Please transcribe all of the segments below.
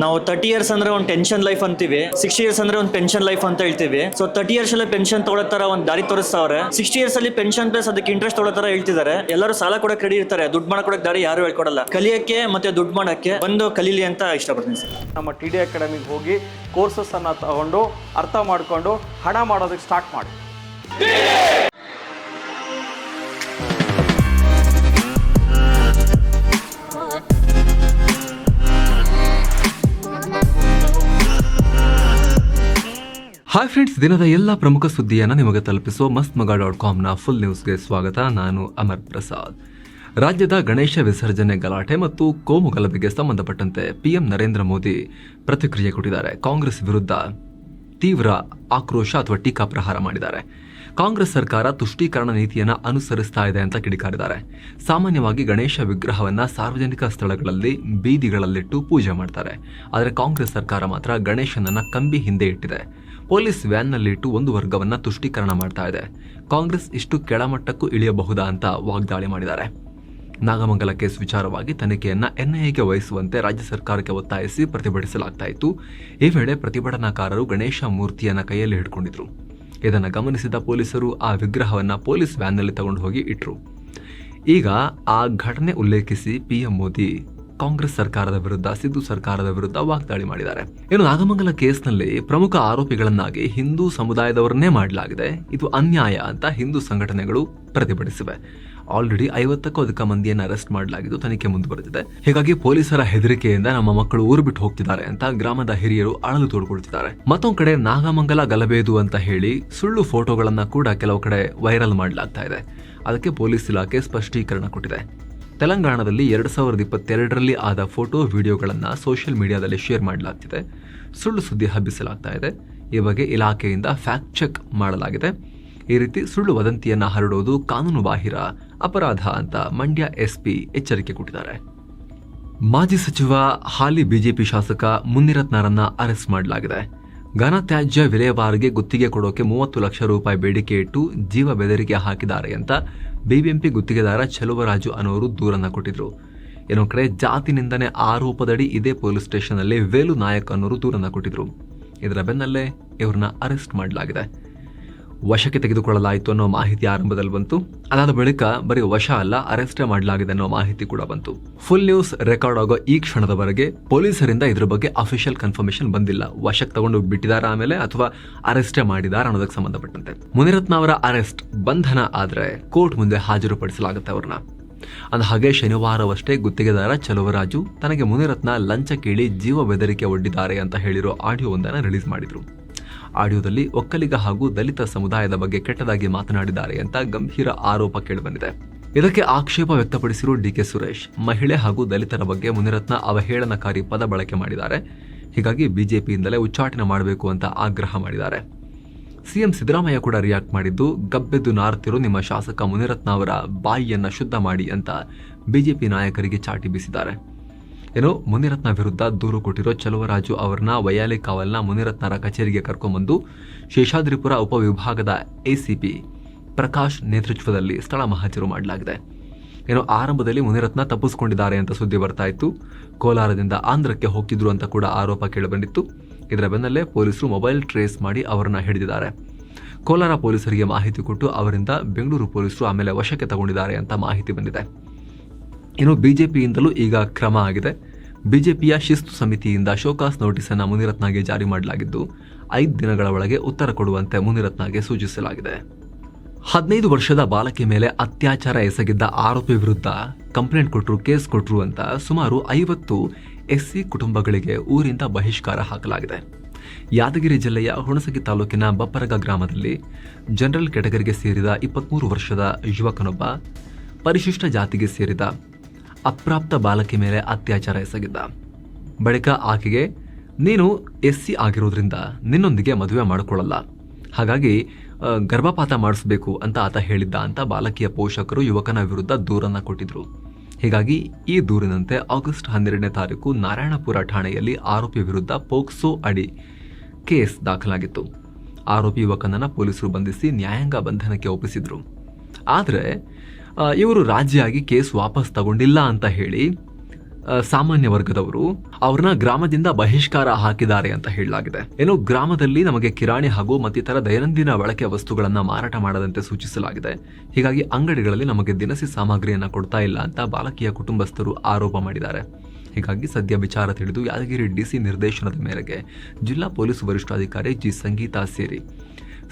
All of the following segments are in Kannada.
ನಾವು 30 ಇಯರ್ಸ್ ಅಂದ್ರೆ ಒಂದು ಟೆನ್ಷನ್ ಲೈಫ್ ಅಂತೀವಿ, 60 ಇಯರ್ಸ್ ಅಂದ್ರೆ ಒಂದು ಪೆನ್ಷನ್ ಲೈಫ್ ಅಂತ ಹೇಳ್ತೀವಿ. ಸೊ 30 ಇಯರ್ಸ್ ಅಲ್ಲಿ ಪೆನ್ಷನ್ ತೊಗೊಳೋ ಒಂದು ದಾರಿ ತೋರಿಸ್ತಾವ್ರೆ. 60 ಇಯರ್ಸ್ ಅಲ್ಲಿ ಪೆನ್ಷನ್ ಪ್ಲಸ್ ಅದಕ್ಕೆ ಇಂಟ್ರೆಸ್ಟ್ ತೊಗೊಳೋ ಹೇಳ್ತಿದ್ದಾರೆ. ಎಲ್ಲರೂ ಸಾಲ ಕೊಡಕ್ಕೆ ರೆಡಿ ಇರ್ತಾರೆ, ದುಡ್ಡು ಮಾಡ್ಕೊಡಕ್ಕೆ ದಾರಿ ಯಾರು ಹೇಳ್ಕೊಡಲ್ಲ. ಕಲಿಯಕ್ಕೆ ಮತ್ತೆ ದುಡ್ಡು ಮಾಡಕ್ಕೆ ಬಂದು ಕಲೀಲಿ ಅಂತ ಇಷ್ಟಪಡ್ತೀನಿ ಸರ್. ನಮ್ಮ TD ಅಕಾಡೆಮಿಗೆ ಹೋಗಿ ಕೋರ್ಸಸ್ ಅನ್ನ ತಗೊಂಡು ಅರ್ಥ ಮಾಡ್ಕೊಂಡು ಹಣ ಮಾಡೋದಕ್ಕೆ ಸ್ಟಾರ್ಟ್ ಮಾಡಿ. ಹಾಯ್ ಫ್ರೆಂಡ್ಸ್, ದಿನದ ಎಲ್ಲ ಪ್ರಮುಖ ಸುದ್ದಿಯನ್ನು ನಿಮಗೆ ತಲುಪಿಸುವ mastmaga.comನ ಫುಲ್ ನ್ಯೂಸ್ಗೆ ಸ್ವಾಗತ. ನಾನು ಅಮರ್ ಪ್ರಸಾದ್. ರಾಜ್ಯದ ಗಣೇಶ ವಿಸರ್ಜನೆ ಗಲಾಟೆ ಮತ್ತು ಕೋಮು ಗಲಭೆಗೆ ಸಂಬಂಧಪಟ್ಟಂತೆ PM ನರೇಂದ್ರ ಮೋದಿ ಪ್ರತಿಕ್ರಿಯೆ ಕೊಟ್ಟಿದ್ದಾರೆ. ಕಾಂಗ್ರೆಸ್ ವಿರುದ್ಧ ತೀವ್ರ ಆಕ್ರೋಶ ಅಥವಾ ಟೀಕಾ ಪ್ರಹಾರ ಮಾಡಿದ್ದಾರೆ. ಕಾಂಗ್ರೆಸ್ ಸರ್ಕಾರ ತುಷ್ಟೀಕರಣ ನೀತಿಯನ್ನು ಅನುಸರಿಸ್ತಾ ಇದೆ ಅಂತ ಕಿಡಿಕಾರಿದ್ದಾರೆ. ಸಾಮಾನ್ಯವಾಗಿ ಗಣೇಶ ವಿಗ್ರಹವನ್ನ ಸಾರ್ವಜನಿಕ ಸ್ಥಳಗಳಲ್ಲಿ ಬೀದಿಗಳಲ್ಲಿಟ್ಟು ಪೂಜೆ ಮಾಡ್ತಾರೆ. ಆದರೆ ಕಾಂಗ್ರೆಸ್ ಸರ್ಕಾರ ಮಾತ್ರ ಗಣೇಶನನ್ನ ಕಂಬಿ ಹಿಂದೆ ಇಟ್ಟಿದೆ. ಪೊಲೀಸ್ ವ್ಯಾನ್ನಲ್ಲಿಟ್ಟು ಒಂದು ವರ್ಗವನ್ನ ತುಷ್ಟೀಕರಣ ಮಾಡ್ತಾ ಇದೆ. ಕಾಂಗ್ರೆಸ್ ಇಷ್ಟು ಕೆಳಮಟ್ಟಕ್ಕೂ ಇಳಿಯಬಹುದಾ ಅಂತ ವಾಗ್ದಾಳಿ ಮಾಡಿದ್ದಾರೆ. ನಾಗಮಂಗಲ ಕೇಸ್ ವಿಚಾರವಾಗಿ ತನಿಖೆಯನ್ನ NIAಗೆ ವಹಿಸುವಂತೆ ರಾಜ್ಯ ಸರ್ಕಾರಕ್ಕೆ ಒತ್ತಾಯಿಸಿ ಪ್ರತಿಭಟಿಸಲಾಗ್ತಾ ಇತ್ತು. ಈ ವೇಳೆ ಪ್ರತಿಭಟನಾಕಾರರು ಗಣೇಶ ಮೂರ್ತಿಯನ್ನ ಕೈಯಲ್ಲಿ ಹಿಡ್ಕೊಂಡಿದ್ರು. ಇದನ್ನು ಗಮನಿಸಿದ ಪೊಲೀಸರು ಆ ವಿಗ್ರಹವನ್ನ ಪೊಲೀಸ್ ವ್ಯಾನ್ನಲ್ಲಿ ತಗೊಂಡು ಹೋಗಿ ಇಟ್ರು. ಈಗ ಆ ಘಟನೆ ಉಲ್ಲೇಖಿಸಿ PM ಮೋದಿ ಕಾಂಗ್ರೆಸ್ ಸರ್ಕಾರದ ವಿರುದ್ಧ, ಸಿದ್ದು ಸರ್ಕಾರದ ವಿರುದ್ಧ ವಾಗ್ದಾಳಿ ಮಾಡಿದ್ದಾರೆ. ಇನ್ನು ನಾಗಮಂಗಲ ಕೇಸ್ನಲ್ಲಿ ಪ್ರಮುಖ ಆರೋಪಿಗಳನ್ನಾಗಿ ಹಿಂದೂ ಸಮುದಾಯದವರನ್ನೇ ಮಾಡಲಾಗಿದೆ, ಇದು ಅನ್ಯಾಯ ಅಂತ ಹಿಂದೂ ಸಂಘಟನೆಗಳು ಪ್ರತಿಭಟಿಸಿವೆ. ಆಲ್ರೆಡಿ 50ಕ್ಕೂ ಅಧಿಕ ಮಂದಿಯನ್ನು ಅರೆಸ್ಟ್ ಮಾಡಲಾಗಿದ್ದು ತನಿಖೆ ಮುಂದುವರೆದಿದೆ. ಹೀಗಾಗಿ ಪೊಲೀಸರ ಹೆದರಿಕೆಯಿಂದ ನಮ್ಮ ಮಕ್ಕಳು ಊರು ಬಿಟ್ಟು ಹೋಗ್ತಿದ್ದಾರೆ ಅಂತ ಗ್ರಾಮದ ಹಿರಿಯರು ಅಳಲು ತೋಡ್ಕೊಳ್ತಿದ್ದಾರೆ. ಮತ್ತೊಂದು ಕಡೆ ನಾಗಮಂಗಲ ಗಲಭೆದು ಅಂತ ಹೇಳಿ ಸುಳ್ಳು ಫೋಟೋಗಳನ್ನ ಕೂಡ ಕೆಲವು ಕಡೆ ವೈರಲ್ ಮಾಡಲಾಗ್ತಾ ಇದೆ. ಅದಕ್ಕೆ ಪೊಲೀಸ್ ಇಲಾಖೆ ಸ್ಪಷ್ಟೀಕರಣ ಕೊಟ್ಟಿದೆ. ತೆಲಂಗಾಣದಲ್ಲಿ 2022ರಲ್ಲಿ ಆದ ಫೋಟೋ ವಿಡಿಯೋಗಳನ್ನು ಸೋಷಿಯಲ್ ಮೀಡಿಯಾದಲ್ಲಿ ಶೇರ್ ಮಾಡಲಾಗ್ತಿದೆ. ಸುಳ್ಳು ಸುದ್ದಿ ಹಬ್ಬಿಸಲಾಗ್ತಾ ಇದೆ. ಈ ಬಗ್ಗೆ ಇಲಾಖೆಯಿಂದ ಫ್ಯಾಕ್ಟ್ ಚೆಕ್ ಮಾಡಲಾಗಿದೆ. ಈ ರೀತಿ ಸುಳ್ಳು ವದಂತಿಯನ್ನ ಹರಡುವುದು ಕಾನೂನು ಬಾಹಿರ ಅಪರಾಧ ಅಂತ ಮಂಡ್ಯ SP ಎಚ್ಚರಿಕೆ ಕೊಟ್ಟಿದ್ದಾರೆ. ಮಾಜಿ ಸಚಿವ ಹಾಲಿ BJP ಶಾಸಕ ಮುನಿರತ್ನರನ್ನ ಅರೆಸ್ಟ್ ಮಾಡಲಾಗಿದೆ. ಘನತ್ಯಾಜ್ಯ ವಿಲೇವಾರಿಗೆ ಗುತ್ತಿಗೆ ಕೊಡೋಕೆ 30 ಲಕ್ಷ ರೂಪಾಯಿ ಬೇಡಿಕೆ ಇಟ್ಟು ಜೀವ ಬೆದರಿಕೆ ಹಾಕಿದ್ದಾರೆ ಅಂತ BBMP ಗುತ್ತಿಗೆದಾರ ಚೆಲುವರಾಜು ಅನ್ನೋರು ದೂರನ್ನ ಕೊಟ್ಟಿದ್ರು. ಇನ್ನೊಂದು ಕಡೆ ಜಾತಿ ನಿಂದನೆ ಆರೋಪದಡಿ ಇದೇ ಪೊಲೀಸ್ ಸ್ಟೇಷನ್ ಅಲ್ಲಿ ವೇಲು ನಾಯಕ್ ಅನ್ನೋರು ದೂರನ್ನ ಕೊಟ್ಟಿದ್ರು. ಇದರ ಬೆನ್ನಲ್ಲೇ ಇವ್ರನ್ನ ಅರೆಸ್ಟ್ ಮಾಡಲಾಗಿದೆ. ವಶಕ್ಕೆ ತೆಗೆದುಕೊಳ್ಳಲಾಯಿತು ಅನ್ನೋ ಮಾಹಿತಿ ಆರಂಭದಲ್ಲಿ ಬಂತು. ಅದಾದ ಬಳಿಕ ಬರೀ ವಶ ಅಲ್ಲ, ಅರೆಸ್ಟೇ ಮಾಡಲಾಗಿದೆ ಅನ್ನೋ ಮಾಹಿತಿ ಕೂಡ ಬಂತು. ಫುಲ್ ನ್ಯೂಸ್ ರೆಕಾರ್ಡ್ ಆಗೋ ಈ ಕ್ಷಣದವರೆಗೆ ಪೊಲೀಸರಿಂದ ಇದ್ರ ಬಗ್ಗೆ ಅಫಿಷಿಯಲ್ ಕನ್ಫರ್ಮೇಶನ್ ಬಂದಿಲ್ಲ. ವಶಕ್ಕೆ ತಗೊಂಡು ಬಿಟ್ಟಿದಾರ ಆಮೇಲೆ ಅಥವಾ ಅರೆಸ್ಟೇ ಮಾಡಿದಾರ ಅನ್ನೋದಕ್ಕೆ ಸಂಬಂಧಪಟ್ಟಂತೆ. ಮುನಿರತ್ನ ಅವರ ಅರೆಸ್ಟ್ ಬಂಧನ ಆದ್ರೆ ಕೋರ್ಟ್ ಮುಂದೆ ಹಾಜರುಪಡಿಸಲಾಗುತ್ತೆ ಅವ್ರನ್ನ. ಅಂದಹಾಗೆ ಶನಿವಾರವಷ್ಟೇ ಗುತ್ತಿಗೆದಾರ ಚೆಲುವರಾಜು ತನಗೆ ಮುನಿರತ್ನ ಲಂಚ ಕೇಳಿ ಜೀವ ಬೆದರಿಕೆ ಒಡ್ಡಿದ್ದಾರೆ ಅಂತ ಹೇಳಿರೋ ಆಡಿಯೋವೊಂದನ್ನು ರಿಲೀಸ್ ಮಾಡಿದ್ರು. ಆಡಿಯೋದಲ್ಲಿ ಒಕ್ಕಲಿಗ ಹಾಗೂ ದಲಿತ ಸಮುದಾಯದ ಬಗ್ಗೆ ಕೆಟ್ಟದಾಗಿ ಮಾತನಾಡಿದ್ದಾರೆ ಅಂತ ಗಂಭೀರ ಆರೋಪ ಕೇಳಿಬಂದಿದೆ. ಇದಕ್ಕೆ ಆಕ್ಷೇಪ ವ್ಯಕ್ತಪಡಿಸಿರುವ DK ಸುರೇಶ್, ಮಹಿಳೆ ಹಾಗೂ ದಲಿತರ ಬಗ್ಗೆ ಮುನಿರತ್ನ ಅವಹೇಳನಕಾರಿ ಪದ ಬಳಕೆ ಮಾಡಿದ್ದಾರೆ. ಹೀಗಾಗಿ BJPಯಿಂದಲೇ ಉಚ್ಚಾಟನೆ ಮಾಡಬೇಕು ಅಂತ ಆಗ್ರಹ ಮಾಡಿದ್ದಾರೆ. CM ಸಿದ್ದರಾಮಯ್ಯ ಕೂಡ ರಿಯಾಕ್ಟ್ ಮಾಡಿದ್ದು, ಗಬ್ಬೆದ್ದು ನಾರ್ತಿರೋ ನಿಮ್ಮ ಶಾಸಕ ಮುನಿರತ್ನ ಅವರ ಬಾಯಿಯನ್ನ ಶುದ್ಧ ಮಾಡಿ ಅಂತ BJP ನಾಯಕರಿಗೆ ಚಾಟಿ ಬೀಸಿದ್ದಾರೆ. ಏನೋ ಮುನಿರತ್ನ ವಿರುದ್ಧ ದೂರು ಕೊಟ್ಟಿರೋ ಚೆಲುವರಾಜು ಅವರನ್ನ ವೈಯಾಲಿ ಕಾವಲ್ನ ಮುನಿರತ್ನರ ಕಚೇರಿಗೆ ಕರ್ಕೊಂಡ್ಬಂದು ಶೇಷಾದ್ರಿಪುರ ಉಪವಿಭಾಗದ ACP ಪ್ರಕಾಶ್ ನೇತೃತ್ವದಲ್ಲಿ ಸ್ಥಳ ಮಹಾಜರು ಮಾಡಲಾಗಿದೆ. ಏನೋ ಆರಂಭದಲ್ಲಿ ಮುನಿರತ್ನ ತಪ್ಪಿಸಿಕೊಂಡಿದ್ದಾರೆ ಅಂತ ಸುದ್ದಿ ಬರ್ತಾ ಇತ್ತು. ಕೋಲಾರದಿಂದ ಆಂಧ್ರಕ್ಕೆ ಹೋಗಿದ್ರು ಅಂತ ಕೂಡ ಆರೋಪ ಕೇಳಿಬಂದಿತ್ತು. ಇದರ ಬೆನ್ನಲ್ಲೇ ಪೊಲೀಸರು ಮೊಬೈಲ್ ಟ್ರೇಸ್ ಮಾಡಿ ಅವರನ್ನ ಹಿಡಿದಿದ್ದಾರೆ. ಕೋಲಾರ ಪೊಲೀಸರಿಗೆ ಮಾಹಿತಿ ಕೊಟ್ಟು ಅವರಿಂದ ಬೆಂಗಳೂರು ಪೊಲೀಸರು ಆಮೇಲೆ ವಶಕ್ಕೆ ತಗೊಂಡಿದ್ದಾರೆ ಅಂತ ಮಾಹಿತಿ ಬಂದಿದೆ. ಇನ್ನು BJPಯಿಂದಲೂ ಈಗ ಕ್ರಮ ಆಗಿದೆ. BJPಯ ಶಿಸ್ತು ಸಮಿತಿಯಿಂದ ಶೋಕಾಸ್ ನೋಟಿಸ್ ಅನ್ನು ಮುನಿರತ್ನಗೆ ಜಾರಿ ಮಾಡಲಾಗಿದ್ದು 5 ದಿನಗಳ ಒಳಗೆ ಉತ್ತರ ಕೊಡುವಂತೆ ಮುನಿರತ್ನಗೆ ಸೂಚಿಸಲಾಗಿದೆ. 15 ವರ್ಷದ ಬಾಲಕಿ ಮೇಲೆ ಅತ್ಯಾಚಾರ ಎಸಗಿದ್ದ ಆರೋಪಿ ವಿರುದ್ಧ ಕಂಪ್ಲೇಂಟ್ ಕೊಟ್ಟರು, ಕೇಸ್ ಕೊಟ್ಟರು ಅಂತ ಸುಮಾರು 50 SC ಕುಟುಂಬಗಳಿಗೆ ಊರಿಂದ ಬಹಿಷ್ಕಾರ ಹಾಕಲಾಗಿದೆ. ಯಾದಗಿರಿ ಜಿಲ್ಲೆಯ ಹುಣಸಗಿ ತಾಲೂಕಿನ ಬಪ್ಪರಗ ಗ್ರಾಮದಲ್ಲಿ ಜನರಲ್ ಕ್ಯಾಟಗರಿಗೆ ಸೇರಿದ 23 ವರ್ಷದ ಯುವಕನೊಬ್ಬ ಪರಿಶಿಷ್ಟ ಜಾತಿಗೆ ಸೇರಿದ ಅಪ್ರಾಪ್ತ ಬಾಲಕಿ ಮೇಲೆ ಅತ್ಯಾಚಾರ ಎಸಗಿದ್ದ. ಬಳಿಕ ಆಕೆಗೆ, ನೀನು SC ಆಗಿರೋದ್ರಿಂದ ನಿನ್ನೊಂದಿಗೆ ಮದುವೆ ಮಾಡಿಕೊಳ್ಳಲ್ಲ, ಹಾಗಾಗಿ ಗರ್ಭಪಾತ ಮಾಡಿಸಬೇಕು ಅಂತ ಆತ ಹೇಳಿದ್ದ ಅಂತ ಬಾಲಕಿಯ ಪೋಷಕರು ಯುವಕನ ವಿರುದ್ಧ ದೂರನ್ನ ಕೊಟ್ಟಿದ್ರು. ಹೀಗಾಗಿ ಈ ದೂರಿನಂತೆ ಆಗಸ್ಟ್ 12ನೇ ತಾರೀಕು ನಾರಾಯಣಪುರ ಠಾಣೆಯಲ್ಲಿ ಆರೋಪಿ ವಿರುದ್ಧ ಪೋಕ್ಸೋ ಅಡಿ ಕೇಸ್ ದಾಖಲಾಗಿತ್ತು. ಆರೋಪಿ ಯುವಕನನ್ನ ಪೊಲೀಸರು ಬಂಧಿಸಿ ನ್ಯಾಯಾಂಗ ಬಂಧನಕ್ಕೆ ಒಪ್ಪಿಸಿದ್ರು. ಆದರೆ ಇವರು ರಾಜಿಯಾಗಿ ಕೇಸ್ ವಾಪಸ್ ತಗೊಂಡಿಲ್ಲ ಅಂತ ಹೇಳಿ ಸಾಮಾನ್ಯ ವರ್ಗದವರು ಅವ್ರನ್ನ ಗ್ರಾಮದಿಂದ ಬಹಿಷ್ಕಾರ ಹಾಕಿದ್ದಾರೆ ಅಂತ ಹೇಳಲಾಗಿದೆ. ಏನು ಗ್ರಾಮದಲ್ಲಿ ನಮಗೆ ಕಿರಾಣಿ ಹಾಗೂ ಮತ್ತಿತರ ದೈನಂದಿನ ಬಳಕೆ ವಸ್ತುಗಳನ್ನ ಮಾರಾಟ ಮಾಡದಂತೆ ಸೂಚಿಸಲಾಗಿದೆ. ಹೀಗಾಗಿ ಅಂಗಡಿಗಳಲ್ಲಿ ನಮಗೆ ದಿನಸಿ ಸಾಮಗ್ರಿಯನ್ನ ಕೊಡ್ತಾ ಇಲ್ಲ ಅಂತ ಬಾಲಕಿಯ ಕುಟುಂಬಸ್ಥರು ಆರೋಪ ಮಾಡಿದ್ದಾರೆ. ಹೀಗಾಗಿ ಸದ್ಯ ವಿಚಾರ ತಿಳಿದು ಯಾದಗಿರಿ ಡಿಸಿ ನಿರ್ದೇಶನದ ಮೇರೆಗೆ ಜಿಲ್ಲಾ ಪೊಲೀಸ್ ವರಿಷ್ಠಾಧಿಕಾರಿ ಜಿ ಸಂಗೀತಾ ಸೇರಿ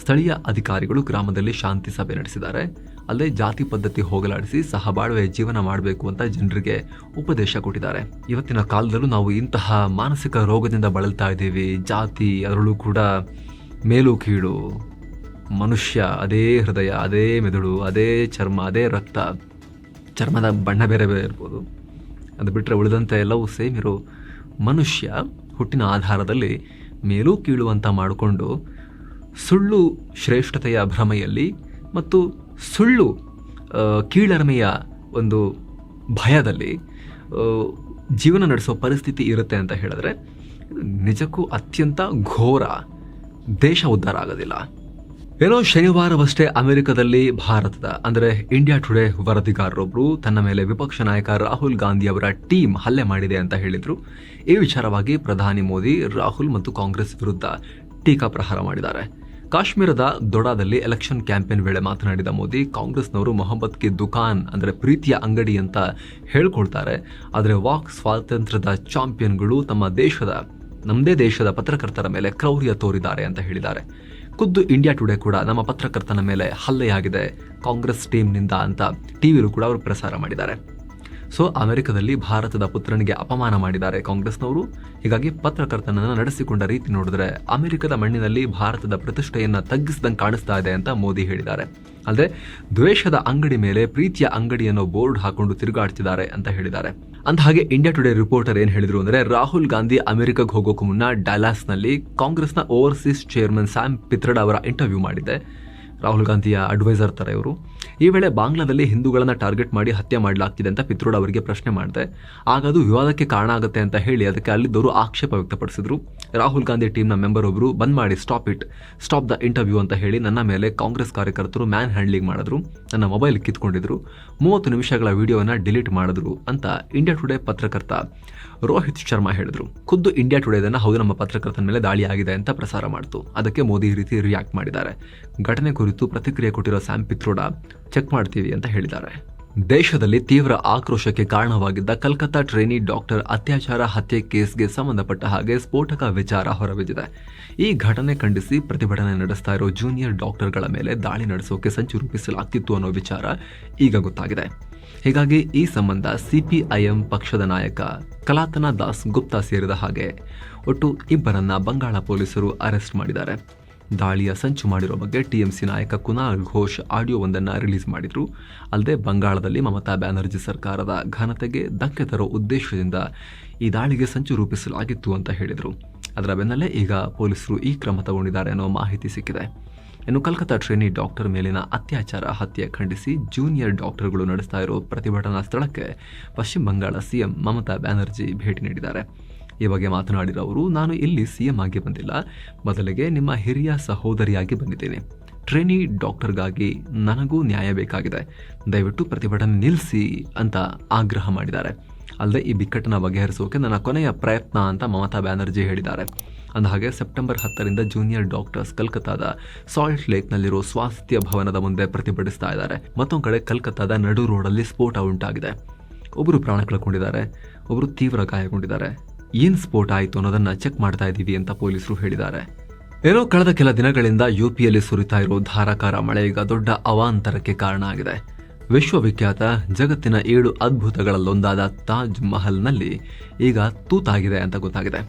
ಸ್ಥಳೀಯ ಅಧಿಕಾರಿಗಳು ಗ್ರಾಮದಲ್ಲಿ ಶಾಂತಿ ಸಭೆ ನಡೆಸಿದ್ದಾರೆ. ಅಲ್ಲದೆ ಜಾತಿ ಪದ್ಧತಿ ಹೋಗಲಾಡಿಸಿ ಸಹಬಾಳ್ವೆ ಜೀವನ ಮಾಡಬೇಕು ಅಂತ ಜನರಿಗೆ ಉಪದೇಶ ಕೊಟ್ಟಿದ್ದಾರೆ. ಇವತ್ತಿನ ಕಾಲದಲ್ಲೂ ನಾವು ಇಂತಹ ಮಾನಸಿಕ ರೋಗದಿಂದ ಬಳಲ್ತಾ ಇದ್ದೀವಿ. ಜಾತಿ, ಅದರಲ್ಲೂ ಕೂಡ ಮೇಲು ಕೀಳು, ಮನುಷ್ಯ ಅದೇ ಹೃದಯ, ಅದೇ ಮೆದುಳು, ಅದೇ ಚರ್ಮ, ಅದೇ ರಕ್ತ, ಚರ್ಮದ ಬಣ್ಣ ಬೇರೆ ಬೇರೆ ಇರ್ಬೋದು, ಅದು ಬಿಟ್ಟರೆ ಉಳಿದಂತೆ ಎಲ್ಲವೂ ಸೇಮ್ ಇರೋ ಮನುಷ್ಯ ಹುಟ್ಟಿನ ಆಧಾರದಲ್ಲಿ ಮೇಲು ಕೀಳು ಅಂತ ಮಾಡಿಕೊಂಡು ಸುಳ್ಳು ಶ್ರೇಷ್ಠತೆಯ ಭ್ರಮೆಯಲ್ಲಿ ಮತ್ತು ಸುಳ್ಳು ಕೀಳರಿಮೆಯ ಒಂದು ಭಯದಲ್ಲಿ ಜೀವನ ನಡೆಸೋ ಪರಿಸ್ಥಿತಿ ಇರುತ್ತೆ ಅಂತ ಹೇಳಿದ್ರೆ ನಿಜಕ್ಕೂ ಅತ್ಯಂತ ಘೋರ. ದೇಶ ಉದ್ಧಾರ ಆಗೋದಿಲ್ಲ. ಏನೋ ಶನಿವಾರವಷ್ಟೇ ಅಮೆರಿಕದಲ್ಲಿ ಭಾರತದ ಅಂದರೆ ಇಂಡಿಯಾ ಟುಡೇ ವರದಿಗಾರರೊಬ್ಬರು ತನ್ನ ಮೇಲೆ ವಿಪಕ್ಷ ನಾಯಕ ರಾಹುಲ್ ಗಾಂಧಿ ಅವರ ಟೀಮ್ ಹಲ್ಲೆ ಮಾಡಿದೆ ಅಂತ ಹೇಳಿದ್ರು. ಈ ವಿಚಾರವಾಗಿ ಪ್ರಧಾನಿ ಮೋದಿ ರಾಹುಲ್ ಮತ್ತು ಕಾಂಗ್ರೆಸ್ ವಿರುದ್ಧ ಟೀಕಾ ಪ್ರಹಾರ ಮಾಡಿದ್ದಾರೆ. ಕಾಶ್ಮೀರದ ದೊಡಾದಲ್ಲಿ ಎಲೆಕ್ಷನ್ ಕ್ಯಾಂಪೇನ್ ವೇಳೆ ಮಾತನಾಡಿದ ಮೋದಿ, ಕಾಂಗ್ರೆಸ್ನವರು ಮೊಹಮ್ಮದ್ ಕಿ ದುಕಾನ್ ಅಂದರೆ ಪ್ರೀತಿಯ ಅಂಗಡಿ ಅಂತ ಹೇಳ್ಕೊಳ್ತಾರೆ, ಆದರೆ ವಾಕ್ ಸ್ವಾತಂತ್ರ್ಯದ ಚಾಂಪಿಯನ್ಗಳು ನಮ್ಮದೇ ದೇಶದ ಪತ್ರಕರ್ತರ ಮೇಲೆ ಕ್ರೌರ್ಯ ತೋರಿದ್ದಾರೆ ಅಂತ ಹೇಳಿದ್ದಾರೆ. ಖುದ್ದು ಇಂಡಿಯಾ ಟುಡೇ ಕೂಡ ನಮ್ಮ ಪತ್ರಕರ್ತನ ಮೇಲೆ ಹಲ್ಲೆಯಾಗಿದೆ ಕಾಂಗ್ರೆಸ್ ಟೀಮ್ನಿಂದ ಅಂತ ಟಿವಿಯಲ್ಲೂ ಕೂಡ ಅವರು ಪ್ರಸಾರ ಮಾಡಿದ್ದಾರೆ. ಸೊ ಅಮೆರಿಕದಲ್ಲಿ ಭಾರತದ ಪುತ್ರನಿಗೆ ಅಪಮಾನ ಮಾಡಿದ್ದಾರೆ ಕಾಂಗ್ರೆಸ್ನವರು. ಹೀಗಾಗಿ ಪತ್ರಕರ್ತನನ್ನು ನಡೆಸಿಕೊಂಡ ರೀತಿ ನೋಡಿದ್ರೆ ಅಮೆರಿಕದ ಮಣ್ಣಿನಲ್ಲಿ ಭಾರತದ ಪ್ರತಿಷ್ಠೆಯನ್ನು ತಗ್ಗಿಸಿದಂಗೆ ಕಾಣಿಸ್ತಾ ಇದೆ ಅಂತ ಮೋದಿ ಹೇಳಿದ್ದಾರೆ. ಅಲ್ಲದೆ ದ್ವೇಷದ ಅಂಗಡಿ ಮೇಲೆ ಪ್ರೀತಿಯ ಅಂಗಡಿಯನ್ನು ಬೋರ್ಡ್ ಹಾಕೊಂಡು ತಿರುಗಾಡ್ತಿದ್ದಾರೆ ಅಂತ ಹೇಳಿದ್ದಾರೆ. ಅಂತ ಹಾಗೆ ಇಂಡಿಯಾ ಟುಡೇ ರಿಪೋರ್ಟರ್ ಏನ್ ಹೇಳಿದ್ರು ಅಂದ್ರೆ, ರಾಹುಲ್ ಗಾಂಧಿ ಅಮೆರಿಕಕ್ಕೆ ಹೋಗೋಕ್ಕೂ ಮುನ್ನ ಡಾಲಾಸ್ನಲ್ಲಿ ಕಾಂಗ್ರೆಸ್ನ ಓವರ್ಸೀಸ್ ಚೇರ್ಮನ್ ಸ್ಯಾಮ್ ಪಿತ್ರಡ್ ಅವರ ಇಂಟರ್ವ್ಯೂ ಮಾಡಿದ್ದೆ. ರಾಹುಲ್ ಗಾಂಧಿಯ ಅಡ್ವೈಸರ್ ತರ ಇವರು. ಈ ವೇಳೆ ಬಾಂಗ್ಲಾದಲ್ಲಿ ಹಿಂದೂಗಳನ್ನ ಟಾರ್ಗೆಟ್ ಮಾಡಿ ಹತ್ಯೆ ಮಾಡಲಾಗ್ತಿದೆ ಅಂತ ಪಿತ್ರೋಡ್ ಅವರಿಗೆ ಪ್ರಶ್ನೆ ಮಾಡಿದೆ. ಆಗ ಅದು ವಿವಾದಕ್ಕೆ ಕಾರಣ ಆಗುತ್ತೆ ಅಂತ ಹೇಳಿ ಅದಕ್ಕೆ ಅಲ್ಲಿದ್ದವರು ಆಕ್ಷೇಪ ವ್ಯಕ್ತಪಡಿಸಿದ್ರು. ರಾಹುಲ್ ಗಾಂಧಿ ಟೀಮ್ನ ಮೆಂಬರ್ ಒಬ್ಬರು ಬಂದ್ ಮಾಡಿ ಸ್ಟಾಪ್ ದ ಇಂಟರ್ವ್ಯೂ ಅಂತ ಹೇಳಿ ನನ್ನ ಮೇಲೆ ಕಾಂಗ್ರೆಸ್ ಕಾರ್ಯಕರ್ತರು ಮ್ಯಾನ್ ಹ್ಯಾಂಡ್ಲಿಂಗ್ ಮಾಡಿದ್ರು, ನನ್ನ ಮೊಬೈಲ್ ಕಿತ್ಕೊಂಡಿದ್ರು, 30 ನಿಮಿಷಗಳ ವಿಡಿಯೋನ ಡಿಲೀಟ್ ಮಾಡಿದ್ರು ಅಂತ ಇಂಡಿಯಾ ಟುಡೇ ಪತ್ರಕರ್ತ ರೋಹಿತ್ ಶರ್ಮಾ ಹೇಳಿದ್ರು. ಖುದ್ದು ಇಂಡಿಯಾ ಟುಡೇದನ್ನ ಹೌದು ನಮ್ಮ ಪತ್ರಕರ್ತನ ಮೇಲೆ ದಾಳಿ ಆಗಿದೆ ಅಂತ ಪ್ರಸಾರ ಮಾಡ್ತು. ಅದಕ್ಕೆ ಮೋದಿ ಈ ರೀತಿ ರಿಯಾಕ್ಟ್ ಮಾಡಿದ್ದಾರೆ. ಘಟನೆ ಕುರಿತು ಪ್ರತಿಕ್ರಿಯೆ ಕೊಟ್ಟಿರೋ ಸ್ಯಾಮ್ ಪಿತ್ರೋಡ ಚೆಕ್ ಮಾಡ್ತೀವಿ ಅಂತ ಹೇಳಿದ್ದಾರೆ. ದೇಶದಲ್ಲಿ ತೀವ್ರ ಆಕ್ರೋಶಕ್ಕೆ ಕಾರಣವಾಗಿದ್ದ ಕಲ್ಕತ್ತಾ ಟ್ರೈನಿ ಡಾಕ್ಟರ್ ಅತ್ಯಾಚಾರ ಹತ್ಯೆ ಕೇಸ್ಗೆ ಸಂಬಂಧಪಟ್ಟ ಹಾಗೆ ಸ್ಫೋಟಕ ವಿಚಾರ ಹೊರಬಿದ್ದಿದೆ. ಈ ಘಟನೆ ಖಂಡಿಸಿ ಪ್ರತಿಭಟನೆ ನಡೆಸ್ತಾ ಇರೋ ಜೂನಿಯರ್ ಡಾಕ್ಟರ್ಗಳ ಮೇಲೆ ದಾಳಿ ನಡೆಸೋಕೆ ಸಂಚು ರೂಪಿಸಲಾಗ್ತಿತ್ತು ಅನ್ನೋ ವಿಚಾರ ಈಗ ಗೊತ್ತಾಗಿದೆ. ಹೀಗಾಗಿ ಈ ಸಂಬಂಧ ಸಿಪಿಐಎಂ ಪಕ್ಷದ ನಾಯಕ ಕಲಾತನ ದಾಸ್ ಗುಪ್ತಾ ಸೇರಿದ ಹಾಗೆ ಒಟ್ಟು 2 ಬಂಗಾಳ ಪೊಲೀಸರು ಅರೆಸ್ಟ್ ಮಾಡಿದ್ದಾರೆ. ದಾಳಿಯ ಸಂಚು ಮಾಡಿರೋ ಬಗ್ಗೆ ಟಿಎಂಸಿ ನಾಯಕ ಕುನಾಲ್ ಘೋಷ್ ಆಡಿಯೋವೊಂದನ್ನು ರಿಲೀಸ್ ಮಾಡಿದ್ರು. ಅಲ್ಲದೆ ಬಂಗಾಳದಲ್ಲಿ ಮಮತಾ ಬ್ಯಾನರ್ಜಿ ಸರ್ಕಾರದ ಘನತೆಗೆ ಧಕ್ಕೆ ತರೋ ಉದ್ದೇಶದಿಂದ ಈ ದಾಳಿಗೆ ಸಂಚು ರೂಪಿಸಲಾಗಿತ್ತು ಅಂತ ಹೇಳಿದರು. ಅದರ ಬೆನ್ನಲ್ಲೇ ಈಗ ಪೊಲೀಸರು ಈ ಕ್ರಮ ತಗೊಂಡಿದ್ದಾರೆ ಅನ್ನೋ ಮಾಹಿತಿ ಸಿಕ್ಕಿದೆ. ಇನ್ನು ಕಲ್ಕತ್ತಾ ಟ್ರೈನಿ ಡಾಕ್ಟರ್ ಮೇಲಿನ ಅತ್ಯಾಚಾರ ಹತ್ಯೆ ಖಂಡಿಸಿ ಜೂನಿಯರ್ ಡಾಕ್ಟರ್ಗಳು ನಡೆಸ್ತಾ ಇರೋ ಪ್ರತಿಭಟನಾ ಸ್ಥಳಕ್ಕೆ ಪಶ್ಚಿಮ ಬಂಗಾಳ ಸಿಎಂ ಮಮತಾ ಬ್ಯಾನರ್ಜಿ ಭೇಟಿ ನೀಡಿದ್ದಾರೆ. ಈ ಬಗ್ಗೆ ಮಾತನಾಡಿರೋ ಅವರು, ನಾನು ಇಲ್ಲಿ ಸಿಎಂ ಆಗಿ ಬಂದಿಲ್ಲ, ಬದಲಿಗೆ ನಿಮ್ಮ ಹಿರಿಯ ಸಹೋದರಿಯಾಗಿ ಬಂದಿದ್ದೇನೆ. ಟ್ರೈನಿ ಡಾಕ್ಟರ್ಗಾಗಿ ನನಗೂ ನ್ಯಾಯ ಬೇಕಾಗಿದೆ, ದಯವಿಟ್ಟು ಪ್ರತಿಭಟನೆ ನಿಲ್ಲಿಸಿ ಅಂತ ಆಗ್ರಹ ಮಾಡಿದ್ದಾರೆ. ಅಲ್ಲದೆ ಈ ಬಿಕ್ಕಟ್ಟನ್ನು ಬಗೆಹರಿಸೋಕೆ ನನ್ನ ಕೊನೆಯ ಪ್ರಯತ್ನ ಅಂತ ಮಮತಾ ಬ್ಯಾನರ್ಜಿ ಹೇಳಿದ್ದಾರೆ. ಅಂದಹಾಗೆ ಸೆಪ್ಟೆಂಬರ್ 10ರಿಂದ ಜೂನಿಯರ್ ಡಾಕ್ಟರ್ಸ್ ಕಲ್ಕತ್ತಾದ ಸಾಲ್ಟ್ ಲೇಕ್ನಲ್ಲಿರೋ ಸ್ವಾಸ್ಥ್ಯ ಭವನದ ಮುಂದೆ ಪ್ರತಿಭಟಿಸ್ತಾ ಇದ್ದಾರೆ. ಮತ್ತೊಂದು ಕಡೆ ಕಲ್ಕತ್ತಾದ ನಡು ರೋಡಲ್ಲಿ ಸ್ಫೋಟ ಉಂಟಾಗಿದೆ. ಒಬ್ಬರು ಪ್ರಾಣ ಕಳ್ಕೊಂಡಿದ್ದಾರೆ, ಒಬ್ಬರು ತೀವ್ರ ಗಾಯಗೊಂಡಿದ್ದಾರೆ. ಏನ್ ಸ್ಫೋಟ ಆಯಿತು ಅನ್ನೋದನ್ನ ಚೆಕ್ ಮಾಡ್ತಾ ಇದ್ದೀವಿ ಅಂತ ಪೊಲೀಸರು ಹೇಳಿದ್ದಾರೆ. ಏನೋ ಕಳೆದ ಕೆಲ ದಿನಗಳಿಂದ ಯುಪಿಯಲ್ಲಿ ಸುರಿತಾ ಇರೋ ಧಾರಾಕಾರ ಮಳೆ ಈಗ ದೊಡ್ಡ ಅವಾಂತರಕ್ಕೆ ಕಾರಣ ಆಗಿದೆ. ವಿಶ್ವವಿಖ್ಯಾತ ಜಗತ್ತಿನ 7 ಅದ್ಭುತಗಳಲ್ಲೊಂದಾದ ತಾಜ್ ಮಹಲ್ನಲ್ಲಿ ಈಗ ತೂತಾಗಿದೆ ಅಂತ ಗೊತ್ತಾಗಿದೆ.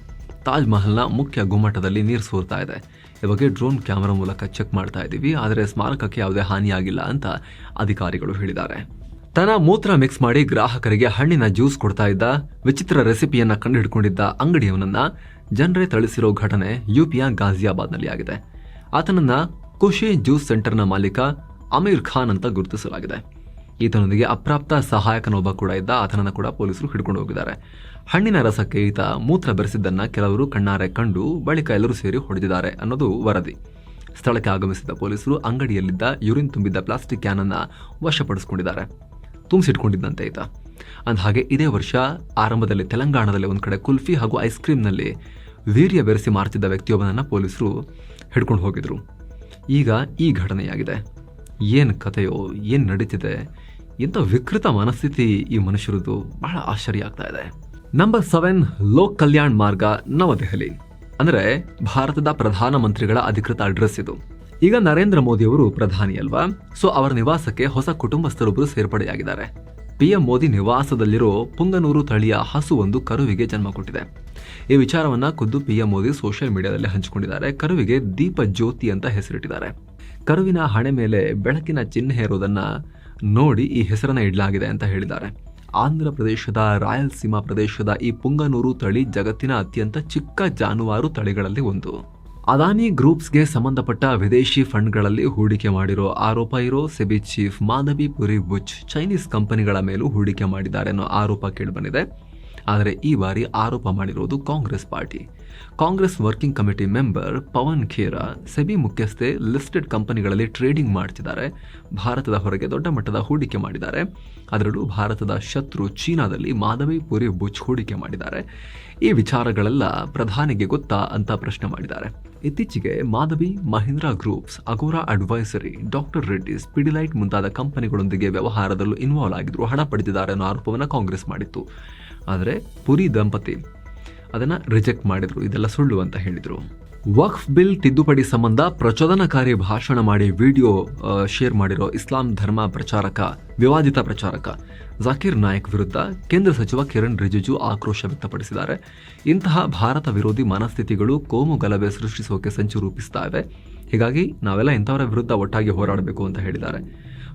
ತಾಜ್ ಮಹಲ್ನ ಮುಖ್ಯ ಗುಮ್ಮಟದಲ್ಲಿ ನೀರು ಸೋರ್ತಾ ಇದೆ. ಈ ಬಗ್ಗೆ ಡ್ರೋನ್ ಕ್ಯಾಮೆರಾ ಮೂಲಕ ಚೆಕ್ ಮಾಡ್ತಾ ಇದ್ದೀವಿ, ಆದರೆ ಸ್ಮಾರಕಕ್ಕೆ ಯಾವುದೇ ಹಾನಿಯಾಗಿಲ್ಲ ಅಂತ ಅಧಿಕಾರಿಗಳು ಹೇಳಿದ್ದಾರೆ. ತನ್ನ ಮೂತ್ರ ಮಿಕ್ಸ್ ಮಾಡಿ ಗ್ರಾಹಕರಿಗೆ ಹಣ್ಣಿನ ಜ್ಯೂಸ್ ಕೊಡ್ತಾ ಇದ್ದ ವಿಚಿತ್ರ ರೆಸಿಪಿಯನ್ನ ಕಂಡುಹಿಡ್ಕೊಂಡಿದ್ದ ಅಂಗಡಿಯವನನ್ನ ಜನರೇ ಥಳಿಸಿರೋ ಘಟನೆ ಯುಪಿಯ ಗಾಜಿಯಾಬಾದ್ನಲ್ಲಿ ಆಗಿದೆ. ಆತನನ್ನ ಖುಷಿ ಜ್ಯೂಸ್ ಸೆಂಟರ್ನ ಮಾಲೀಕ ಅಮೀರ್ ಖಾನ್ ಅಂತ ಗುರುತಿಸಲಾಗಿದೆ. ಈತನೊಂದಿಗೆ ಅಪ್ರಾಪ್ತ ಸಹಾಯಕನೊಬ್ಬ ಕೂಡ ಇದ್ದ. ಆತನನ್ನು ಕೂಡ ಪೊಲೀಸರು ಹಿಡ್ಕೊಂಡು ಹೋಗಿದ್ದಾರೆ. ಹಣ್ಣಿನ ರಸಕ್ಕೆ ಈತ ಮೂತ್ರ ಬೆರೆಸಿದ್ದನ್ನ ಕೆಲವರು ಕಣ್ಣಾರೆ ಕಂಡು ಬಳಿಕ ಎಲ್ಲರೂ ಸೇರಿ ಹೊಡೆದಿದ್ದಾರೆ ಅನ್ನೋದು ವರದಿ. ಸ್ಥಳಕ್ಕೆ ಆಗಮಿಸಿದ ಪೊಲೀಸರು ಅಂಗಡಿಯಲ್ಲಿದ್ದ ಯೂರಿನ್ ತುಂಬಿದ್ದ ಪ್ಲಾಸ್ಟಿಕ್ ಕ್ಯಾನ್ ಅನ್ನ ವಶಪಡಿಸಿಕೊಂಡಿದ್ದಾರೆ. ತುಂಬಿಸಿಟ್ಕೊಂಡಿದ್ದಂತೆ ಈತ ಅಂದ ಹಾಗೆ ಇದೇ ವರ್ಷ ಆರಂಭದಲ್ಲಿ ತೆಲಂಗಾಣದಲ್ಲಿ ಒಂದು ಕಡೆ ಕುಲ್ಫಿ ಹಾಗೂ ಐಸ್ ಕ್ರೀಮ್ನಲ್ಲಿ ವೀರ್ಯ ಬೆರೆಸಿ ಮಾರ್ತಿದ್ದ ವ್ಯಕ್ತಿಯೊಬ್ಬನನ್ನು ಪೊಲೀಸರು ಹಿಡ್ಕೊಂಡು ಹೋಗಿದ್ರು. ಈಗ ಈ ಘಟನೆಯಾಗಿದೆ. ಏನು ಕಥೆಯೋ, ಏನು ನಡೀತಿದೆ, ಎಂಥ ವಿಕೃತ ಮನಸ್ಥಿತಿ ಈ ಮನುಷ್ಯರದ್ದು, ಬಹಳ ಆಶ್ಚರ್ಯ ಆಗ್ತಾ ಇದೆ. ನಂಬರ್ 7, ಲೋಕ್ ಕಲ್ಯಾಣ್ ಮಾರ್ಗ, ನವದೆಹಲಿ. ಅಂದರೆ ಭಾರತದ ಪ್ರಧಾನಮಂತ್ರಿಗಳ ಅಧಿಕೃತ ಅಡ್ರೆಸ್ ಇದು. ಈಗ ನರೇಂದ್ರ ಮೋದಿ ಅವರು ಪ್ರಧಾನಿ ಅಲ್ವಾ, ಸೊ ಅವರ ನಿವಾಸಕ್ಕೆ ಹೊಸ ಕುಟುಂಬಸ್ಥರೊಬ್ಬರು ಸೇರ್ಪಡೆಯಾಗಿದ್ದಾರೆ. PM ಮೋದಿ ನಿವಾಸದಲ್ಲಿರೋ ಪುಂಗನೂರು ತಳಿಯ ಹಸುವೊಂದು ಕರುವಿಗೆ ಜನ್ಮ ಕೊಟ್ಟಿದೆ. ಈ ವಿಚಾರವನ್ನ ಖುದ್ದು PM ಮೋದಿ ಸೋಷಿಯಲ್ ಮೀಡಿಯಾದಲ್ಲಿ ಹಂಚಿಕೊಂಡಿದ್ದಾರೆ. ಕರುವಿಗೆ ದೀಪ ಜ್ಯೋತಿ ಅಂತ ಹೆಸರಿಟ್ಟಿದ್ದಾರೆ. ಕರುವಿನ ಹಣೆ ಮೇಲೆ ಬೆಳಕಿನ ಚಿಹ್ನೆ ಇರೋದನ್ನ ನೋಡಿ ಈ ಹೆಸರನ್ನ ಇಡಲಾಗಿದೆ ಅಂತ ಹೇಳಿದ್ದಾರೆ. ಆಂಧ್ರ ಪ್ರದೇಶದ ರಾಯಲಸೀಮಾ ಪ್ರದೇಶದ ಈ ಪುಂಗನೂರು ತಳಿ ಜಗತ್ತಿನ ಅತ್ಯಂತ ಚಿಕ್ಕ ಜಾನುವಾರು ತಳಿಗಳಲ್ಲಿ ಒಂದು. ಅದಾನಿ ಗ್ರೂಪ್ಸ್ಗೆ ಸಂಬಂಧಪಟ್ಟ ವಿದೇಶಿ ಫಂಡ್ಗಳಲ್ಲಿ ಹೂಡಿಕೆ ಮಾಡಿರೋ ಆರೋಪ ಇರೋ SEBI chief Madhavi Puri Butch Chinese ಕಂಪನಿಗಳ ಮೇಲೂ ಹೂಡಿಕೆ ಮಾಡಿದ್ದಾರೆ ಅನ್ನೋ ಆರೋಪ ಕೇಳಿಬಂದಿದೆ. ಆದರೆ ಈ ಬಾರಿ ಆರೋಪ ಮಾಡಿರೋದು Congress party. Congress working committee member Pavan Khera SEBI ಮುಖ್ಯಸ್ಥೆ ಲಿಸ್ಟೆಡ್ ಕಂಪನಿಗಳಲ್ಲಿ ಟ್ರೇಡಿಂಗ್ ಮಾಡ್ತಿದ್ದಾರೆ, ಭಾರತದ ಹೊರಗೆ ದೊಡ್ಡ ಮಟ್ಟದ ಹೂಡಿಕೆ ಮಾಡಿದ್ದಾರೆ. ಅದರಲ್ಲೂ ಭಾರತದ ಶತ್ರು ಚೀನಾದಲ್ಲಿ ಮಾಧವಿ ಪುರಿ ಬುಚ್ ಹೂಡಿಕೆ ಮಾಡಿದ್ದಾರೆ. ಈ ವಿಚಾರಗಳೆಲ್ಲ ಪ್ರಧಾನಿಗೆ ಗೊತ್ತಾ ಅಂತ ಪ್ರಶ್ನೆ ಮಾಡಿದ್ದಾರೆ. ಇತ್ತೀಚೆಗೆ Madhavi, Mahindra groups, agora advisory, doctor Reddy's, Pidilite ಮುಂತಾದ ಕಂಪನಿಗಳೊಂದಿಗೆ ವ್ಯವಹಾರದಲ್ಲೂ ಇನ್ವಾಲ್ವ್ ಆಗಿದ್ರು, ಹಣ ಪಡೆದಿದ್ದಾರೆ ಅನ್ನೋ ಆರೋಪವನ್ನು ಕಾಂಗ್ರೆಸ್ ಮಾಡಿತ್ತು. ಆದರೆ ಪುರಿ ದಂಪತಿ ಅದನ್ನು ರಿಜೆಕ್ಟ್ ಮಾಡಿದ್ರು, ಇದೆಲ್ಲ ಸುಳ್ಳು ಅಂತ ಹೇಳಿದರು. ವಕ್ಫ್ ಬಿಲ್ ತಿದ್ದುಪಡಿ ಸಂಬಂಧ ಪ್ರಚೋದನಕಾರಿ ಭಾಷಣ ಮಾಡಿ ವಿಡಿಯೋ ಶೇರ್ ಮಾಡಿರೋ ಇಸ್ಲಾಂ ಧರ್ಮ ಪ್ರಚಾರಕ, ವಿವಾದಿತ ಪ್ರಚಾರಕ ಜಾಕಿರ್ ನಾಯಕ್ ವಿರುದ್ಧ ಕೇಂದ್ರ ಸಚಿವ ಕಿರಣ್ ರಿಜಿಜು ಆಕ್ರೋಶ ವ್ಯಕ್ತಪಡಿಸಿದ್ದಾರೆ. ಇಂತಹ ಭಾರತ ವಿರೋಧಿ ಮನಸ್ಥಿತಿಗಳು ಕೋಮು ಗಲಭೆ ಸೃಷ್ಟಿಸೋಕೆ ಸಂಚು ರೂಪಿಸ್ತಾ ಇವೆ. ಹೀಗಾಗಿ ನಾವೆಲ್ಲ ಇಂಥವರ ವಿರುದ್ಧ ಒಟ್ಟಾಗಿ ಹೋರಾಡಬೇಕು ಅಂತ ಹೇಳಿದ್ದಾರೆ.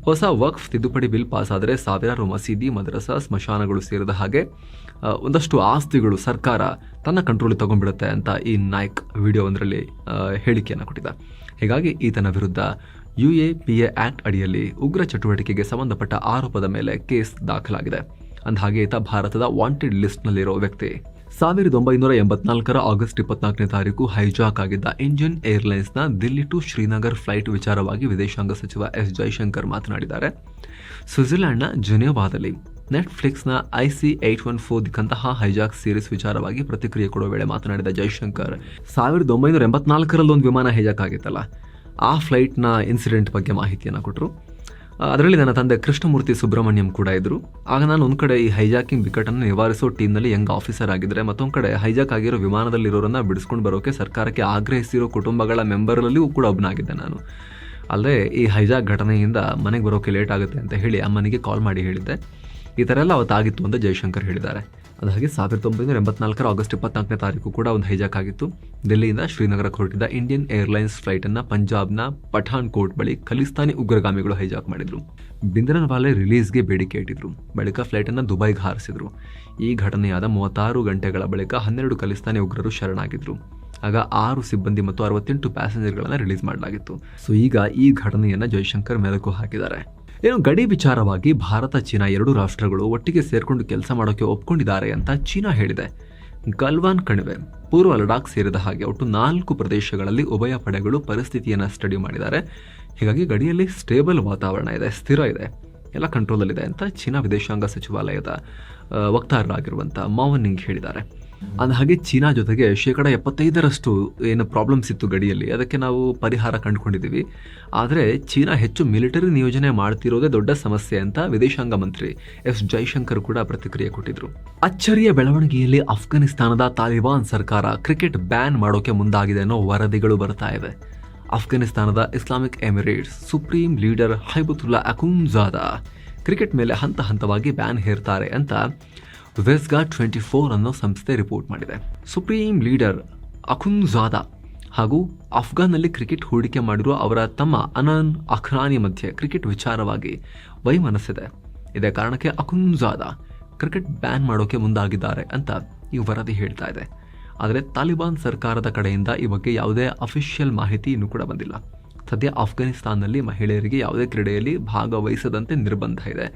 ಹೊಸ ವಕ್ಫ್ ತಿದ್ದುಪಡಿ ಬಿಲ್ ಪಾಸ್ ಆದರೆ ಸಾವಿರಾರು ಮಸೀದಿ, ಮದ್ರಸಾ, ಸ್ಮಶಾನಗಳು ಸೇರಿದ ಹಾಗೆ ಒಂದಷ್ಟು ಆಸ್ತಿಗಳು ಸರ್ಕಾರ ತನ್ನ ಕಂಟ್ರೋಲ್ ತಗೊಂಡ್ಬಿಡುತ್ತೆ ಅಂತ ಈ ನಾಯ್ಕ್ ವಿಡಿಯೋ ಒಂದರಲ್ಲಿ ಹೇಳಿಕೆಯನ್ನು ಕೊಟ್ಟಿದ್ದ. ಹೀಗಾಗಿ ಈತನ ವಿರುದ್ಧ UAPA ಆಕ್ಟ್ ಅಡಿಯಲ್ಲಿ ಉಗ್ರ ಚಟುವಟಿಕೆಗೆ ಸಂಬಂಧಪಟ್ಟ ಆರೋಪದ ಮೇಲೆ ಕೇಸ್ ದಾಖಲಾಗಿದೆ. ಅಂದಹಾಗೆ ಈತ ಭಾರತದ ವಾಂಟೆಡ್ ಲಿಸ್ಟ್ನಲ್ಲಿರೋ ವ್ಯಕ್ತಿ. 1984 ಆಗಸ್ಟ್ 24ನೇ ತಾರೀಕು ಹೈಜಾಕ್ ಆಗಿದ್ದ ಇಂಡಿಯನ್ ಏರ್ಲೈನ್ಸ್ನ ದಿಲ್ಲಿ ಟು ಶ್ರೀನಗರ್ ಫ್ಲೈಟ್ ವಿಚಾರವಾಗಿ ವಿದೇಶಾಂಗ ಸಚಿವ ಎಸ್ ಜೈಶಂಕರ್ ಮಾತನಾಡಿದ್ದಾರೆ. ಸ್ವಿಟ್ಜರ್ಲೆಂಡ್ನ ಜೆನೆವಾದಲ್ಲಿ ನೆಟ್ಫ್ಲಿಕ್ಸ್ನ IC-814 ಹೈಜಾಕ್ ಸೀರೀಸ್ ವಿಚಾರವಾಗಿ ಪ್ರತಿಕ್ರಿಯೆ ಕೊಡುವ ವೇಳೆ ಮಾತನಾಡಿದ ಜೈಶಂಕರ್, 1984ರಲ್ಲಿ ಒಂದು ವಿಮಾನ ಹೈಜಾಕ್ ಆಗಿತ್ತಲ್ಲ, ಆ ಫ್ಲೈಟ್ನ ಇನ್ಸಿಡೆಂಟ್ ಬಗ್ಗೆ ಮಾಹಿತಿಯನ್ನು ಕೊಟ್ಟರು. ಅದರಲ್ಲಿ ನನ್ನ ತಂದೆ ಕೃಷ್ಣಮೂರ್ತಿ ಸುಬ್ರಹ್ಮಣ್ಯಂ ಕೂಡ ಇದ್ದರು. ಆಗ ನಾನು ಒಂದು ಕಡೆ ಈ ಹೈಜಾಕಿಂಗ್ ಬಿಕ್ಕಟ್ಟನ್ನು ನಿವಾರಿಸೋ ಟೀಮ್ನಲ್ಲಿ ಯಂಗ್ ಆಫೀಸರ್ ಆಗಿದ್ದರೆ, ಮತ್ತೊಂದು ಕಡೆ ಹೈಜಾಕ್ ಆಗಿರೋ ವಿಮಾನದಲ್ಲಿರೋರನ್ನ ಬಿಡಿಸ್ಕೊಂಡು ಬರೋಕೆ ಸರ್ಕಾರಕ್ಕೆ ಆಗ್ರಹಿಸಿರೋ ಕುಟುಂಬಗಳ ಮೆಂಬರ್ನಲ್ಲಿಯೂ ಕೂಡ ಒಬ್ಬನಾಗಿದ್ದೆ ನಾನು. ಅಲ್ಲದೆ ಈ ಹೈಜಾಕ್ ಘಟನೆಯಿಂದ ಮನೆಗೆ ಬರೋಕೆ ಲೇಟ್ ಆಗುತ್ತೆ ಅಂತ ಹೇಳಿ ಅಮ್ಮನಿಗೆ ಕಾಲ್ ಮಾಡಿ ಹೇಳಿದ್ದೆ. ಈ ಥರ ಎಲ್ಲ ಅವತ್ತಾಗಿತ್ತು ಅಂತ ಜೈಶಂಕರ್ ಹೇಳಿದ್ದಾರೆ. ಅದಾಗಿ 1984 ಆಗಸ್ಟ್ 24ನೇ ತಾರೀಕು ಕೂಡ ಒಂದು ಹೈಜಾಕ್ ಆಗಿತ್ತು. ದಿಲ್ಲಿಯಿಂದ ಶ್ರೀನಗರಕ್ಕೆ ಹೊರಟಿದ್ದ ಇಂಡಿಯನ್ ಏರ್ಲೈನ್ಸ್ ಫ್ಲೈಟನ್ನು ಪಂಜಾಬ್ನ ಪಠಾಣ್ ಕೋಟ್ ಬಳಿ ಖಲಿಸ್ತಾನಿ ಉಗ್ರಗಾಮಿಗಳು ಹೈಜಾಕ್ ಮಾಡಿದ್ರು. ಬಿಂದ್ರನ್ವಾಲೆ ರಿಲೀಸ್ಗೆ ಬೇಡಿಕೆ ಇಟ್ಟಿದ್ರು. ಬಳಿಕ ಫ್ಲೈಟನ್ನು ದುಬೈಗೆ ಹಾರಿಸಿದ್ರು. ಈ ಘಟನೆಯಾದ 36 ಗಂಟೆಗಳ ಬಳಿಕ 12 ಖಲಿಸ್ತಾನಿ ಉಗ್ರರು ಶರಣಾಗಿದ್ರು. ಆಗ 6 ಸಿಬ್ಬಂದಿ ಮತ್ತು 68 ಪ್ಯಾಸೆಂಜರ್ಗಳನ್ನು ರಿಲೀಸ್ ಮಾಡಲಾಗಿತ್ತು. ಸೊ ಈಗ ಈ ಘಟನೆಯನ್ನು ಜೈಶಂಕರ್ ಮೆಲುಕು ಹಾಕಿದ್ದಾರೆ. ಏನು ಗಡಿ ವಿಚಾರವಾಗಿ ಭಾರತ, ಚೀನಾ 2 ರಾಷ್ಟ್ರಗಳು ಒಟ್ಟಿಗೆ ಸೇರ್ಕೊಂಡು ಕೆಲಸ ಮಾಡೋಕೆ ಒಪ್ಕೊಂಡಿದ್ದಾರೆ ಅಂತ ಚೀನಾ ಹೇಳಿದೆ. ಗಲ್ವಾನ್ ಕಣಿವೆ, ಪೂರ್ವ ಲಡಾಖ್ ಸೇರಿದ ಹಾಗೆ ಒಟ್ಟು 4 ಪ್ರದೇಶಗಳಲ್ಲಿ ಉಭಯ ಪಡೆಗಳು ಪರಿಸ್ಥಿತಿಯನ್ನು ಸ್ಟಡಿ ಮಾಡಿದ್ದಾರೆ. ಹೀಗಾಗಿ ಗಡಿಯಲ್ಲಿ ಸ್ಟೇಬಲ್ ವಾತಾವರಣ ಇದೆ, ಸ್ಥಿರ ಇದೆ, ಎಲ್ಲ ಕಂಟ್ರೋಲಲ್ಲಿದೆ ಅಂತ ಚೀನಾ ವಿದೇಶಾಂಗ ಸಚಿವಾಲಯದ ವಕ್ತಾರರಾಗಿರುವಂಥ ಮಾವನಿಂಗ್ ಹೇಳಿದ್ದಾರೆ. ಅಂದಹಾಗೆ ಚೀನಾ ಜೊತೆಗೆ 75% ಏನು ಪ್ರಾಬ್ಲಮ್ಸ್ ಇತ್ತು ಗಡಿಯಲ್ಲಿ, ಅದಕ್ಕೆ ನಾವು ಪರಿಹಾರ ಕಂಡುಕೊಂಡಿದ್ದೀವಿ. ಆದರೆ ಚೀನಾ ಹೆಚ್ಚು ಮಿಲಿಟರಿ ನಿಯೋಜನೆ ಮಾಡ್ತಿರೋದೇ ದೊಡ್ಡ ಸಮಸ್ಯೆ ಅಂತ ವಿದೇಶಾಂಗ ಮಂತ್ರಿ ಎಸ್ ಜೈಶಂಕರ್ ಕೂಡ ಪ್ರತಿಕ್ರಿಯೆ ಕೊಟ್ಟಿದ್ರು. ಅಚ್ಚರಿಯ ಬೆಳವಣಿಗೆಯಲ್ಲಿ ಅಫ್ಘಾನಿಸ್ತಾನದ ತಾಲಿಬಾನ್ ಸರ್ಕಾರ ಕ್ರಿಕೆಟ್ ಬ್ಯಾನ್ ಮಾಡೋಕೆ ಮುಂದಾಗಿದೆ ಅನ್ನೋ ವರದಿಗಳು ಬರ್ತಾ ಇವೆ. ಅಫ್ಘಾನಿಸ್ತಾನದ Islamic Emirates supreme leader Hibatullah Akhundzada cricket ಮೇಲೆ ಹಂತ ಹಂತವಾಗಿ ಬ್ಯಾನ್ ಹೇರ್ತಾರೆ ಅಂತ ವೆಸ್ಗಾ 24 ಅನ್ನೋ ಸಂಸ್ಥೆ ರಿಪೋರ್ಟ್ ಮಾಡಿದೆ. ಸುಪ್ರೀಂ ಲೀಡರ್ ಅಖುಂಜಾದಾ ಹಾಗೂ ಅಫ್ಘಾನ್ನಲ್ಲಿ ಕ್ರಿಕೆಟ್ ಹೂಡಿಕೆ ಮಾಡಿರುವ ಅವರ ತಮ್ಮ ಅನನ್ ಅಖ್ರಾನಿ ಮಧ್ಯೆ ಕ್ರಿಕೆಟ್ ವಿಚಾರವಾಗಿ ವೈಮನಸ್ಸಿದೆ. ಇದೇ ಕಾರಣಕ್ಕೆ ಅಖುಂಜಾದಾ ಕ್ರಿಕೆಟ್ ಬ್ಯಾನ್ ಮಾಡೋಕೆ ಮುಂದಾಗಿದ್ದಾರೆ ಅಂತ ಈ ವರದಿ ಹೇಳ್ತಾ ಇದೆ. ಆದರೆ ತಾಲಿಬಾನ್ ಸರ್ಕಾರದ ಕಡೆಯಿಂದ ಈ ಬಗ್ಗೆ ಯಾವುದೇ ಅಫಿಷಿಯಲ್ ಮಾಹಿತಿ ಇನ್ನೂ ಕೂಡ ಬಂದಿಲ್ಲ. ಸದ್ಯ ಅಫ್ಘಾನಿಸ್ತಾನದಲ್ಲಿ ಮಹಿಳೆಯರಿಗೆ ಯಾವುದೇ ಕ್ರೀಡೆಯಲ್ಲಿ ಭಾಗವಹಿಸದಂತೆ ನಿರ್ಬಂಧ ಇದೆ.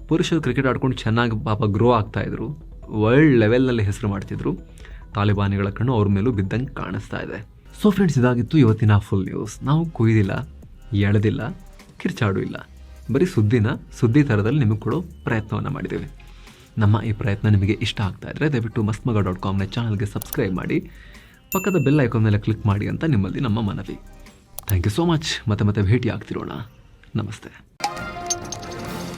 ಪುರುಷರು ಕ್ರಿಕೆಟ್ ಆಡ್ಕೊಂಡು ಚೆನ್ನಾಗಿ ಪಾಪ ಗ್ರೋ ಆಗ್ತಾ ಇದ್ರು, ವರ್ಲ್ಡ್ ಲೆವೆಲ್ನಲ್ಲಿ ಹೆಸರು ಮಾಡ್ತಿದ್ರು. ತಾಲಿಬಾನಿಗಳ ಕಣ್ಣು ಅವ್ರ ಮೇಲೂ ಬಿದ್ದಂಗೆ ಕಾಣಿಸ್ತಾ ಇದೆ. ಸೊ ಫ್ರೆಂಡ್ಸ್, ಇದಾಗಿತ್ತು ಇವತ್ತಿನ ಫುಲ್ ನ್ಯೂಸ್. ನಾವು ಕೊಯ್ದಿಲ್ಲ, ಎಳೆದಿಲ್ಲ, ಕಿರ್ಚಾಡು ಇಲ್ಲ, ಬರೀ ಸುದ್ದಿ ಥರದಲ್ಲಿ ನಿಮಗೆ ಕೊಡೋ ಪ್ರಯತ್ನವನ್ನು ಮಾಡಿದ್ದೇವೆ. ನಮ್ಮ ಈ ಪ್ರಯತ್ನ ನಿಮಗೆ ಇಷ್ಟ ಆಗ್ತಾ ಇದ್ದರೆ ದಯವಿಟ್ಟು mastmaga.comನ ಚಾನಲ್ಗೆ ಸಬ್ಸ್ಕ್ರೈಬ್ ಮಾಡಿ, ಪಕ್ಕದ ಬೆಲ್ ಐಕಾನ್ ಮೇಲೆ ಕ್ಲಿಕ್ ಮಾಡಿ ಅಂತ ನಿಮ್ಮಲ್ಲಿ ನಮ್ಮ ಮನವಿ. Thank you so much. ಮತ್ತೆ ಭೇಟಿ ಆಗ್ತಿರೋಣ. ನಮಸ್ತೆ.